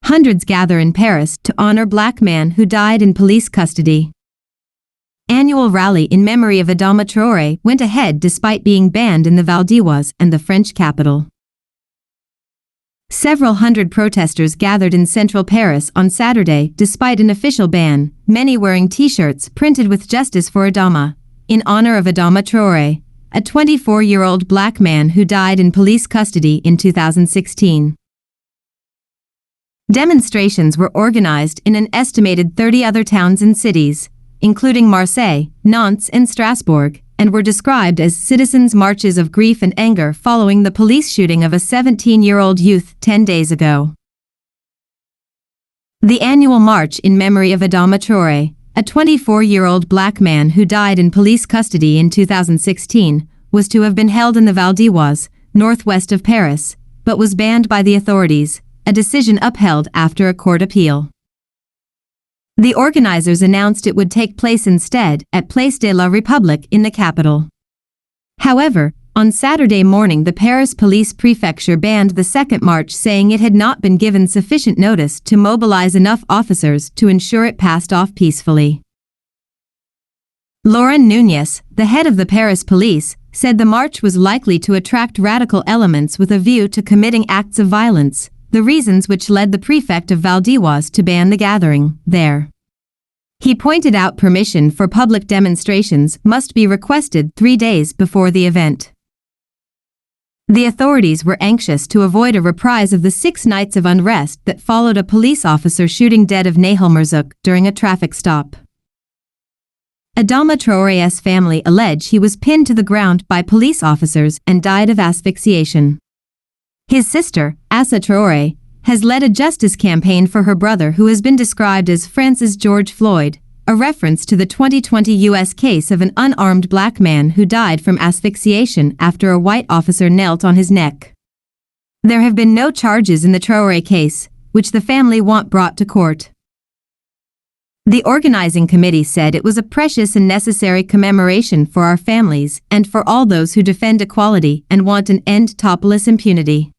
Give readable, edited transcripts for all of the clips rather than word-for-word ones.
Hundreds gather in Paris to honor Black man who died in police custody. Annual rally in memory of Adama Traoré went ahead despite being banned in the Val d'Oise and the French capital. Several hundred protesters gathered in central Paris on Saturday despite an official ban, many wearing T-shirts printed with "Justice for Adama," in honor of Adama Traoré, a 24-year-old Black man who died in police custody in 2016. Demonstrations were organized in an estimated 30 other towns and cities, including Marseille, Nantes and Strasbourg, and were described as citizens' marches of grief and anger following the police shooting of a 17-year-old youth 10 days ago. The annual march in memory of Adama Traoré, a 24-year-old Black man who died in police custody in 2016, was to have been held in the Val d'Oise, northwest of Paris, but was banned by the authorities, a decision upheld after a court appeal. The organizers announced it would take place instead at Place de la République in the capital. However, on Saturday morning the Paris Police Prefecture banned the second march, saying it had not been given sufficient notice to mobilize enough officers to ensure it passed off peacefully. Laurent Nunez, the head of the Paris police, said the march was likely to attract radical elements with a view to committing acts of violence, the reasons which led the prefect of Val d'Oise to ban the gathering there. He pointed out permission for public demonstrations must be requested 3 days before the event. The authorities were anxious to avoid a reprise of the 6 nights of unrest that followed a police officer shooting dead of Nahel Merzouk during a traffic stop. Adama Traoré's family allege he was pinned to the ground by police officers and died of asphyxiation. His sister, Assa Traoré, has led a justice campaign for her brother, who has been described as France's George Floyd, a reference to the 2020 U.S. case of an unarmed Black man who died from asphyxiation after a white officer knelt on his neck. There have been no charges in the Traoré case, which the family want brought to court. The organizing committee said it was a precious and necessary commemoration for our families and for all those who defend equality and want an end to police impunity.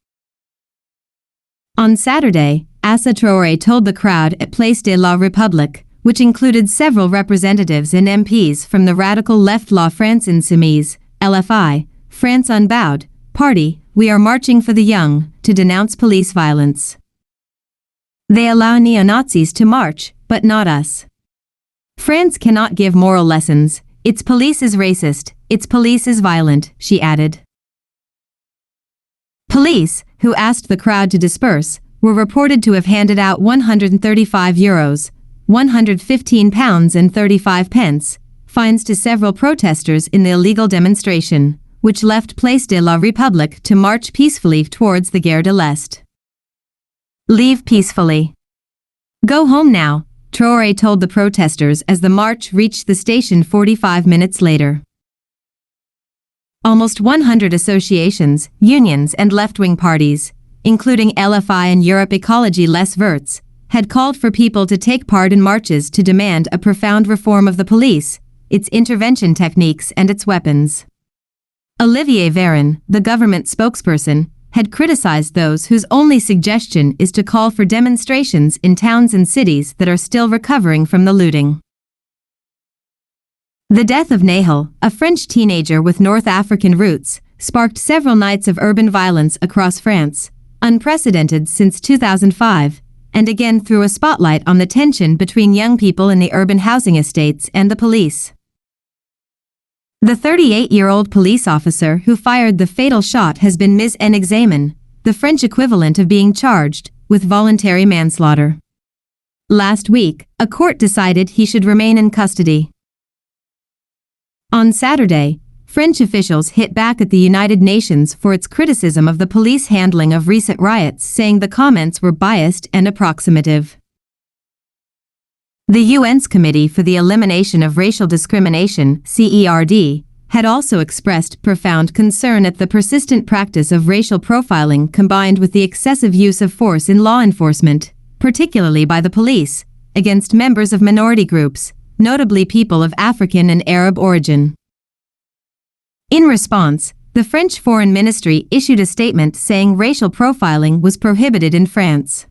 On Saturday, Assa Traoré told the crowd at Place de la République, which included several representatives and MPs from the radical left La France Insoumise, LFI, France Unbowed, party, "We are marching for the young," to denounce police violence. "They allow neo-Nazis to march, but not us. France cannot give moral lessons. Its police is racist, its police is violent," she added. Police, who asked the crowd to disperse, were reported to have handed out €135, £115.35, fines to several protesters in the illegal demonstration, which left Place de la République to march peacefully towards the Gare de l'Est. "Leave peacefully. Go home now," Traoré told the protesters as the march reached the station 45 minutes later. Almost 100 associations, unions and left-wing parties, including LFI and Europe Ecology Les Verts, had called for people to take part in marches to demand a profound reform of the police, its intervention techniques and its weapons. Olivier Véran, the government spokesperson, had criticized those whose only suggestion is to call for demonstrations in towns and cities that are still recovering from the looting. The death of Nahel, a French teenager with North African roots, sparked several nights of urban violence across France, unprecedented since 2005, and again threw a spotlight on the tension between young people in the urban housing estates and the police. The 38-year-old police officer who fired the fatal shot has been mis en examen, the French equivalent of being charged with voluntary manslaughter. Last week, a court decided he should remain in custody. On Saturday, French officials hit back at the United Nations for its criticism of the police handling of recent riots, saying the comments were biased and approximative. The UN's Committee for the Elimination of Racial Discrimination, CERD, had also expressed profound concern at the persistent practice of racial profiling combined with the excessive use of force in law enforcement, particularly by the police, against members of minority groups, notably people of African and Arab origin. In response, the French Foreign Ministry issued a statement saying racial profiling was prohibited in France.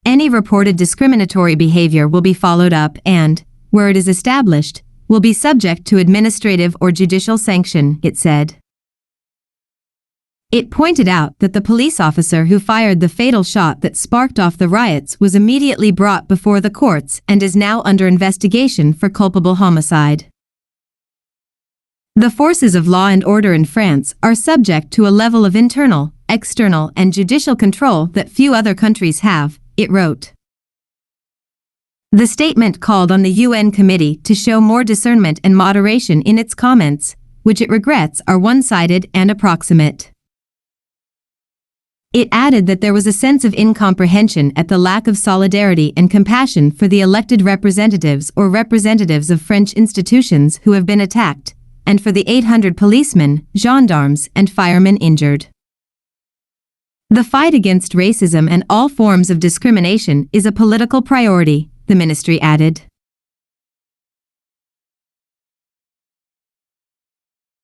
Any reported discriminatory behavior will be followed up and, where it is established, will be subject to administrative or judicial sanction, it said. It pointed out that the police officer who fired the fatal shot that sparked off the riots was immediately brought before the courts and is now under investigation for culpable homicide. The forces of law and order in France are subject to a level of internal, external, and judicial control that few other countries have, it wrote. The statement called on the UN Committee to show more discernment and moderation in its comments, which it regrets are one-sided and approximate. It added that there was a sense of incomprehension at the lack of solidarity and compassion for the elected representatives or representatives of French institutions who have been attacked, and for the 800 policemen, gendarmes, and firemen injured. The fight against racism and all forms of discrimination is a political priority, the ministry added.